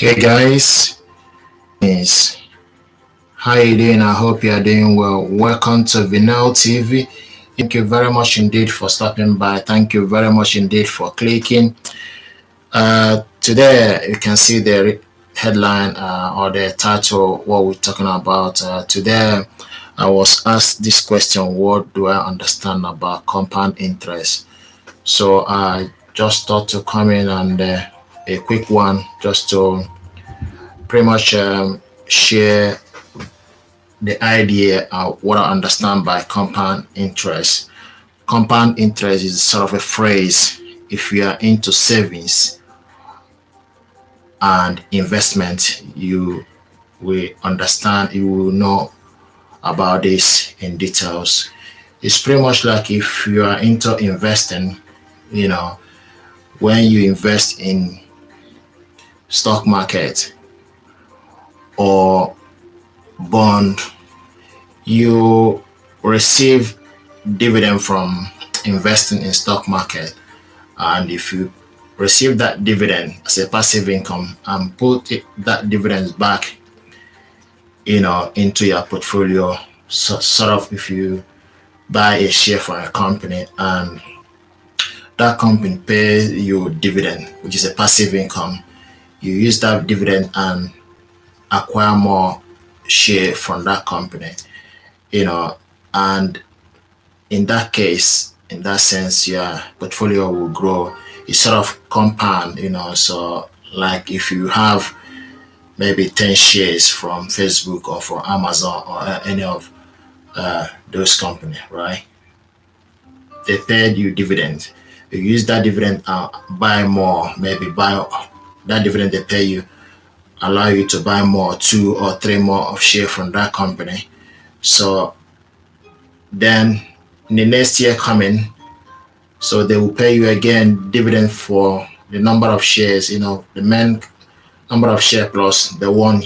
Hey guys, is how you doing? I hope you are doing well. Welcome to Vinyl TV. Thank you very much indeed for stopping by. Thank you very much indeed for clicking. Today you can see the headline or the title. What we're talking about today. I was asked this question: what do I understand about compound interest? So I just thought to come in and a quick one just to pretty much share the idea of what I understand by compound interest. Compound interest is sort of a phrase if you are into savings and investment, you will understand, you will know about this in details. It's pretty much like if you are into investing, you know, when you invest in stock market or bond, you receive dividend from investing in stock market, and if you receive that dividend as a passive income and that dividends back into your portfolio, so sort of if you buy a share for a company and that company pays you dividend, which is a passive income, you use that dividend and acquire more share from that company, and in that case, in that sense, your portfolio will grow. It's sort of compound, so like if you have maybe 10 shares from Facebook or from Amazon or any of those companies, right? They paid you dividend. You use that dividend and buy more, maybe buy that dividend they pay you, allow you to buy more, 2 or 3 more of share from that company. So then in the next year coming, so they will pay you again dividend for the number of shares, the main number of share plus the one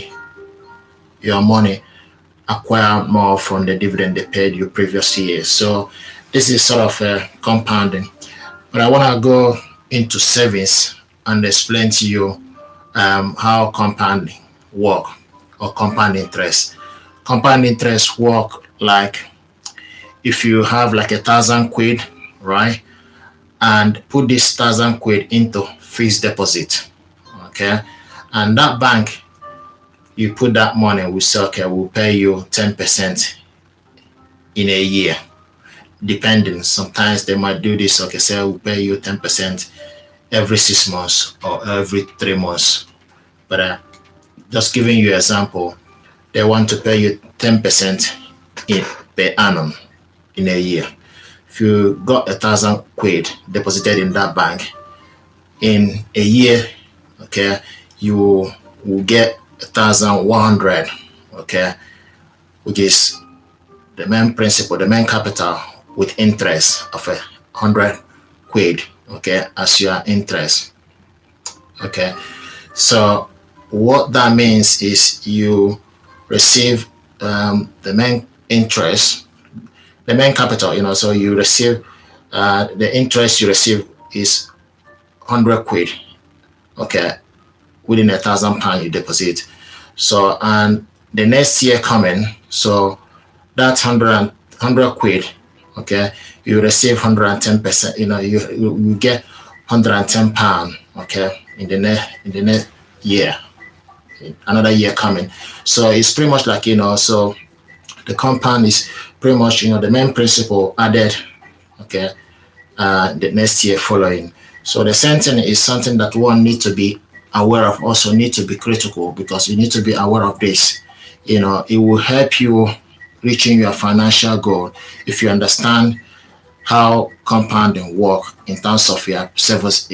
your money acquire more from the dividend they paid you previous year. So this is sort of compounding. But I want to go into savings and explain to you how compounding work or compound interest. Compound interest work like if you have like 1,000 quid, right, and put this 1,000 quid into fixed deposit, okay, and that bank, you put that money, we say, okay, we'll pay you 10% in a year, depending. Sometimes they might do this, okay, say we'll pay you 10% every 6 months or every 3 months. But just giving you an example, they want to pay you 10% in per annum in a year. If you got 1,000 quid deposited in that bank, in a year, okay, you will get 1,100, okay, which is the main principal, the main capital with interest of 100 quid, okay, as your interest, okay. So what that means is you receive the main interest, the main capital, so you receive the interest you receive is 100 quid, okay, within £1,000 you deposit. So and the next year coming, so that's 100 quid, okay, you receive 110%, you get £110, okay, in the next year, another year coming. So it's pretty much like, so the compound is pretty much, the main principle added, okay, the next year following. So the same thing is something that one need to be aware of, also need to be critical, because you need to be aware of this. It will help you reaching your financial goal if you understand how compounding work in terms of your savings,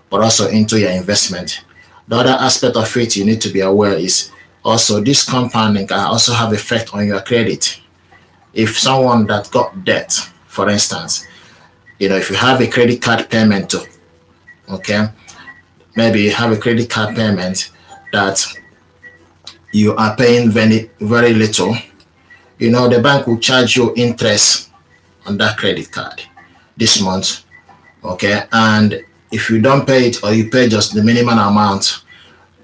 but also into your investment. The other aspect of it you need to be aware is also this compounding can also have effect on your credit. If someone that got debt, for instance, if you have a credit card payment too, okay, maybe you have a credit card payment that you are paying very, very little, the bank will charge you interest on that credit card this month, okay, and if you don't pay it or you pay just the minimum amount,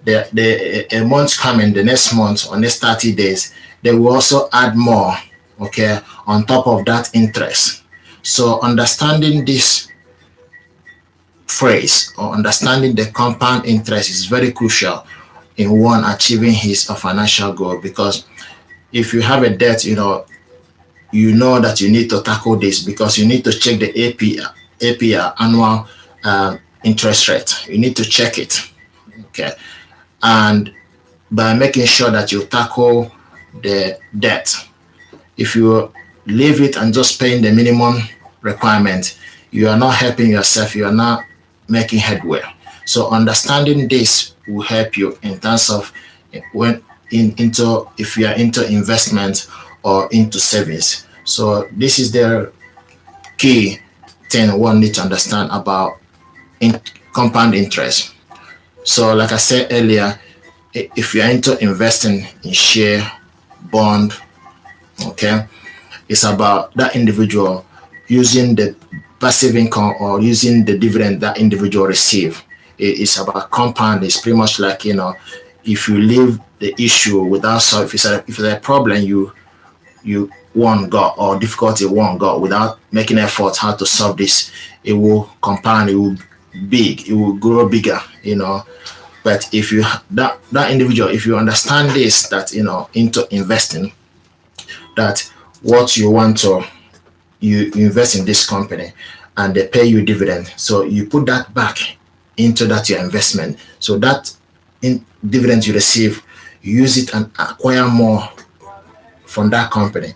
a month coming, the next month or next 30 days, they will also add more, okay, on top of that interest. So understanding this phrase or understanding the compound interest is very crucial in one achieving his financial goal, because if you have a debt, you know that you need to tackle this, because you need to check the APR, annual interest rate. You need to check it, okay? And by making sure that you tackle the debt, if you leave it and just paying the minimum requirement, you are not helping yourself, you are not making headway. So understanding this will help you in terms of if you are into investment or into savings. So this is the key thing one needs to understand about compound interest. So like I said earlier, if you're into investing in share, bond, okay, it's about that individual using the passive income or using the dividend that individual receive. It's about compound. It's pretty much like, if you leave the issue without solve, if it's a problem you one got, or difficulty one got, without making effort how to solve this, it will compound, it will it will grow bigger, But if you that individual, if you understand this, that into investing, that what you want to you invest in this company and they pay you dividend, so you put that back into that your investment, so that in dividends you receive, you use it and acquire more from that company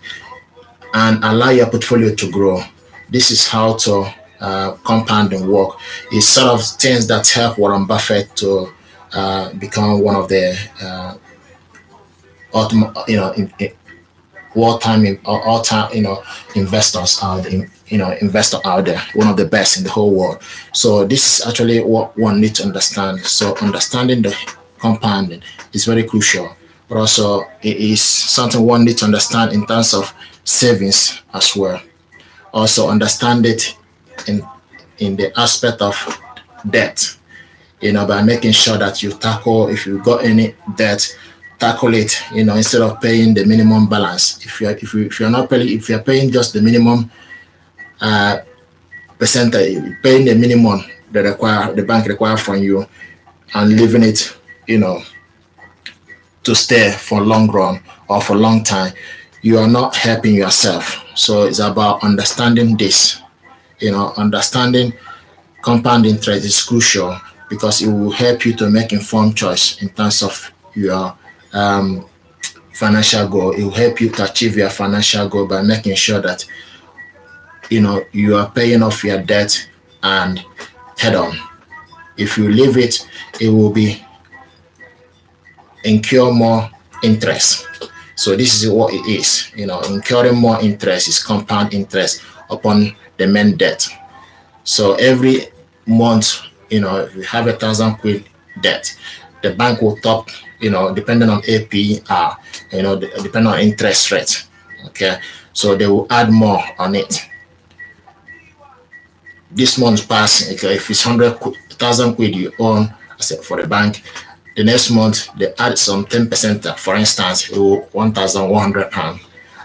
and allow your portfolio to grow. This is how to compound and work. It's sort of things that help Warren Buffett to become one of the all-time investors out investor out there, one of the best in the whole world. So this is actually what one needs to understand. So understanding the compounding is very crucial, but also it is something one needs to understand in terms of savings as well. Also understand it in the aspect of debt, by making sure that you tackle, if you got any debt, tackle it, instead of paying the minimum balance. If you're not paying, if you're paying just the minimum percentage, paying the minimum the bank require from you, and leaving it, to stay for long run or for long time, you are not helping yourself. So it's about understanding this. Understanding compound interest is crucial, because it will help you to make informed choice in terms of your financial goal. It will help you to achieve your financial goal by making sure that you are paying off your debt and head on. If you leave it, it will be incur more interest. So this is what it is. Incurring more interest is compound interest upon the main debt. So every month, if you have 1,000 quid debt, the bank will top, depending on APR, depending on interest rate. Okay, so they will add more on it. This month pass, okay, if it's 100,000 quid you own for the bank, the next month they add some 10%. For instance, it will £1,100.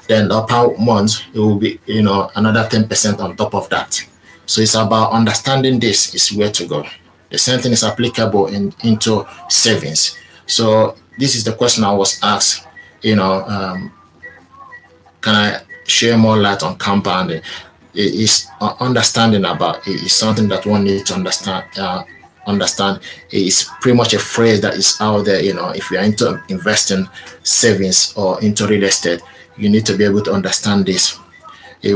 Then the upper month it will be another 10% on top of that. So it's about understanding this is where to go. The same thing is applicable into savings. So this is the question I was asked. Can I share more light on compounding? It is understanding about it is something that one needs to understand. It is pretty much a phrase that is out there. If you're into investing, savings, or into real estate, you need to be able to understand this. It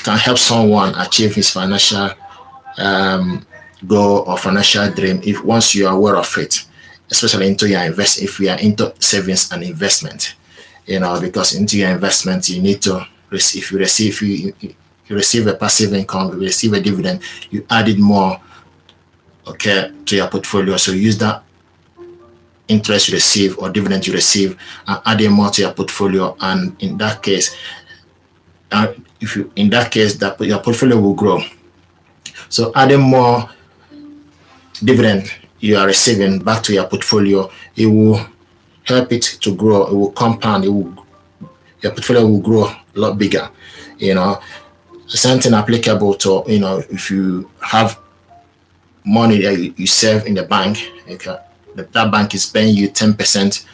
can help someone achieve his financial goal or financial dream if once you are aware of it, especially into your if you are into savings and investment. Because into your investment you need to if you receive a passive income, you receive a dividend, you added more, okay, to your portfolio. So use that interest you receive or dividend you receive and adding more to your portfolio, and in that case, that your portfolio will grow. So adding more dividend you are receiving back to your portfolio, it will help it to grow. It will compound. Your portfolio will grow a lot bigger. You know, something applicable to, if you have money that you save in the bank, okay, that bank is paying you 10%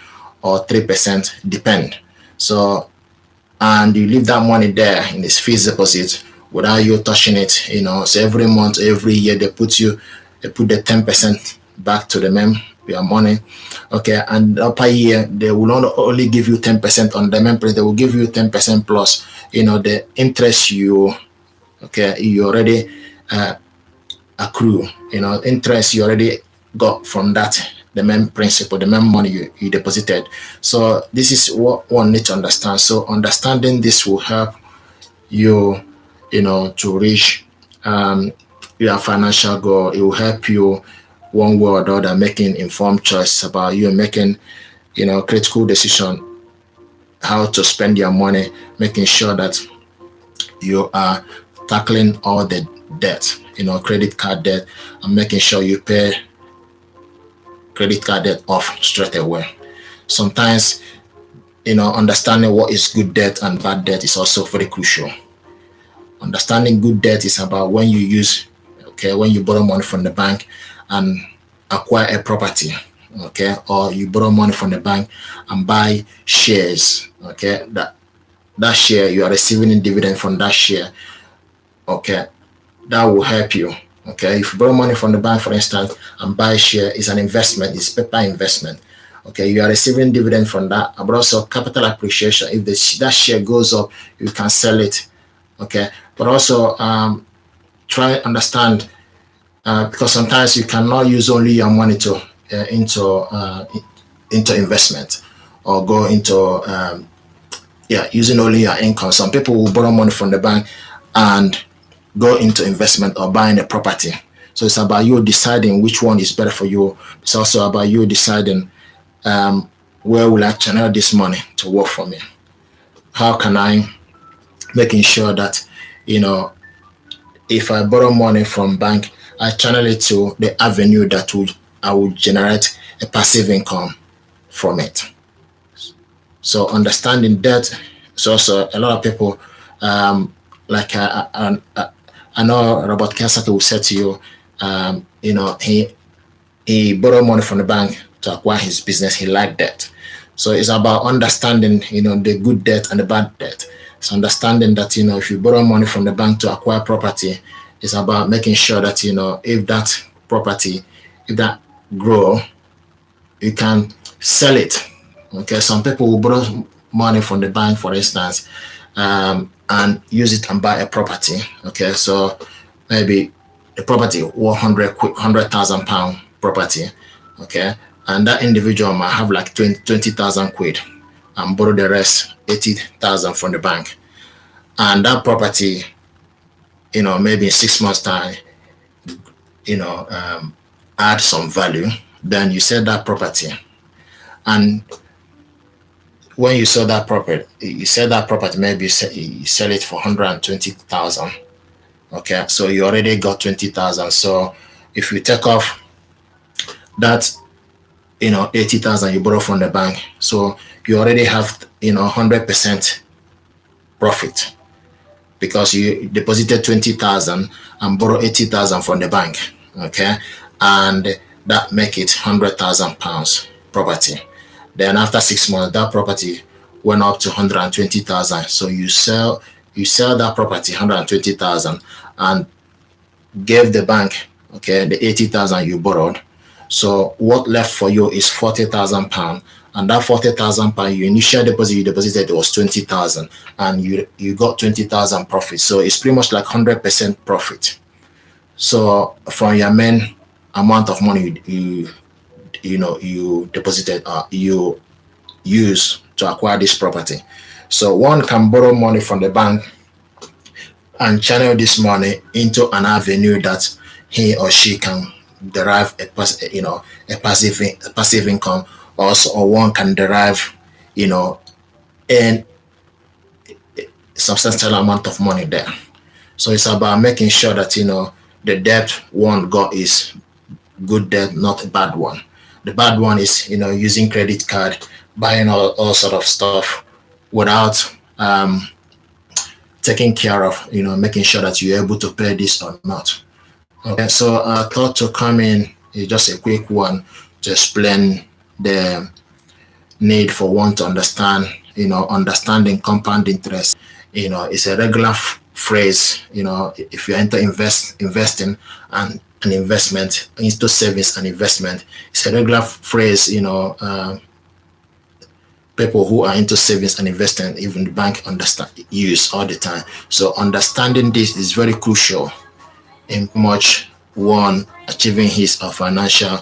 or 3%, depend. So, and you leave that money there in this fixed deposit without you touching it. So every month, every year, they put the 10% back to the your money. Okay, and upper year they will not only give you 10% on the main price, they will give you 10% plus the interest you already accrue, interest you already got from that, the main principal, the main money you deposited. So this is what one need to understand. So understanding this will help you, to reach your financial goal. It will help you one way or the other making informed choice about you, making critical decision how to spend your money, making sure that you are tackling all the debt, credit card debt, and making sure you pay credit card debt off straight away. Sometimes, understanding what is good debt and bad debt is also very crucial. Understanding good debt is about when you borrow money from the bank and acquire a property, okay, or you borrow money from the bank and buy shares, okay, that share you are receiving a dividend from that share, okay, that will help you. Okay, if you borrow money from the bank, for instance, and buy a share, it's an investment, it's paper investment. Okay, you are receiving dividend from that, but also capital appreciation. If that share goes up, you can sell it. Okay, but also try understand because sometimes you cannot use only your money to into investment or go into using only your income. Some people will borrow money from the bank and go into investment or buying a property. So it's about you deciding which one is better for you. It's also about you deciding where will I channel this money to work for me. How can I making sure that if I borrow money from bank, I channel it to the avenue that I will generate a passive income from it. So understanding that is also a lot of people like I know Robert Kiyosaki will say to you, he borrowed money from the bank to acquire his business. He liked that. So it's about understanding, the good debt and the bad debt. So understanding that, if you borrow money from the bank to acquire property, it's about making sure that, if that property, if that grow, you can sell it. Okay, some people will borrow money from the bank, for instance, and use it and buy a property. Okay, so maybe a property £100,000 property. Okay, and that individual might have like 20,000 quid and borrow the rest 80,000 from the bank, and that property, maybe in 6 months time, add some value. Then you sell that property, and when you sell that property, maybe you sell it for 120,000. Okay, so you already got 20,000. So if you take off that 80,000 you borrow from the bank, so you already have 100% profit because you deposited 20,000 and borrow 80,000 from the bank. Okay, and that make it £100,000 property. Then after 6 months, that property went up to 120,000. So you sell that property 120,000 and gave the bank, okay, the 80,000 you borrowed. So what left for you is £40,000, and that £40,000 you initial deposit you deposited was 20,000, and you got 20,000 profit. So it's pretty much like 100% profit. So from your main amount of money you deposited, you use to acquire this property. So one can borrow money from the bank and channel this money into an avenue that he or she can derive a passive income. Also, or one can derive a substantial amount of money there. So it's about making sure that the debt one got is good debt, not a bad one. The bad one is, using credit card, buying all sort of stuff without taking care of, making sure that you're able to pay this or not. Okay, so I thought to come in is just a quick one to explain the need for one to understand, understanding compound interest. It's a regular phrase, if you enter investing and an investment into savings and investment, it's a regular phrase, people who are into savings and investing, even the bank understand use all the time. So understanding this is very crucial in much one achieving his or financial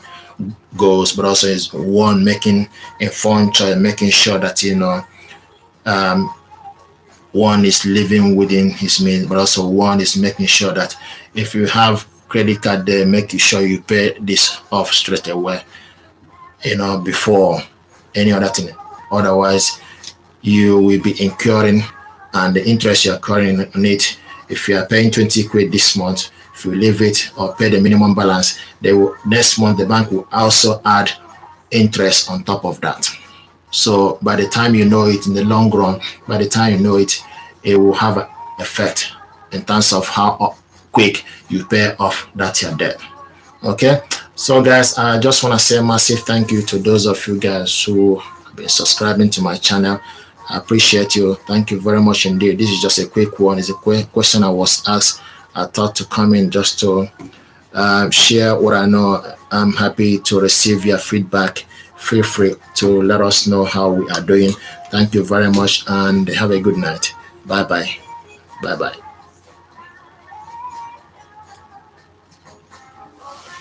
goals, but also is one making informed choice, making sure that one is living within his means, but also one is making sure that if you have credit card there, making sure you pay this off straight away, before any other thing. Otherwise, you will be incurring, and the interest you're incurring on it, if you are paying 20 quid this month, if you leave it or pay the minimum balance, they will next month the bank will also add interest on top of that. So by the time you know it, in the long run, by the time you know it, it will have an effect in terms of how quick you pay off that your debt. Okay, so guys, I just want to say a massive thank you to those of you guys who have been subscribing to my channel. I appreciate you. Thank you very much indeed. This is just a quick one. It's a quick question I was asked. I thought to come in just to share what I know. I'm happy to receive your feedback. Feel free to let us know how we are doing. Thank you very much and have a good night. Bye bye. Bye bye.